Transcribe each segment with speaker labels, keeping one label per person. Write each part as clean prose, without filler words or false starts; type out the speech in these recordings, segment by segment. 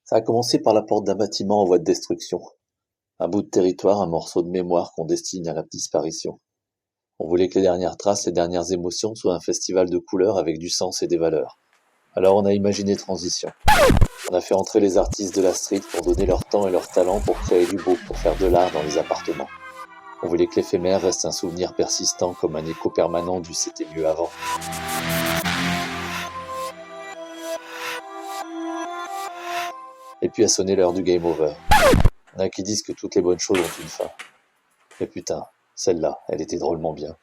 Speaker 1: Ça a commencé par la porte d'un bâtiment en voie de destruction. Un bout de territoire, un morceau de mémoire qu'on destine à la disparition. On voulait que les dernières traces, les dernières émotions soient un festival de couleurs avec du sens et des valeurs. Alors on a imaginé Transition. On a fait entrer les artistes de la street pour donner leur temps et leur talent pour créer du beau, pour faire de l'art dans les appartements. On voulait que l'éphémère reste un souvenir persistant comme un écho permanent du c'était mieux avant. Et puis a sonné l'heure du game over. Il y en a qui disent que toutes les bonnes choses ont une fin. Mais putain, celle-là, elle était drôlement bien.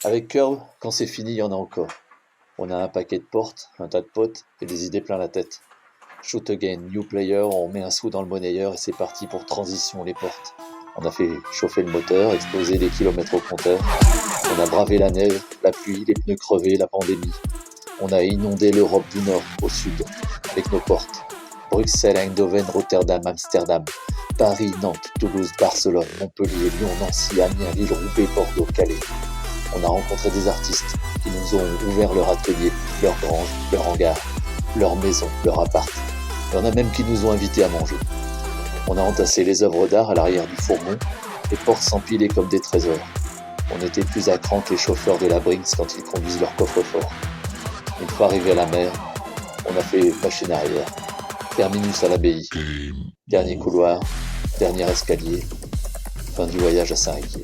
Speaker 1: Avec Curve, quand c'est fini, il y en a encore. On a un paquet de portes, un tas de potes et des idées plein la tête. Shoot again, new player, on met un sou dans le monnayeur et c'est parti pour Transition les portes. On a fait chauffer le moteur, exploser les kilomètres au compteur. On a bravé la neige, la pluie, les pneus crevés, la pandémie. On a inondé l'Europe du Nord, au sud, avec nos portes. Bruxelles, Eindhoven, Rotterdam, Amsterdam, Paris, Nantes, Toulouse, Barcelone, Montpellier, Lyon, Nancy, Amiens, Lille, Roubaix, Bordeaux, Calais. On a rencontré des artistes qui nous ont ouvert leur atelier, leur grange, leur hangar, leur maison, leur appart. Il y en a même qui nous ont invités à manger. On a entassé les œuvres d'art à l'arrière du fourgon, les portes s'empilaient comme des trésors. On était plus à cran que les chauffeurs de la Brinks quand ils conduisent leur coffre-fort. Une fois arrivé à la mer, on a fait machine arrière. Terminus à l'abbaye. Dernier couloir, dernier escalier, fin du voyage à Saint-Riquier.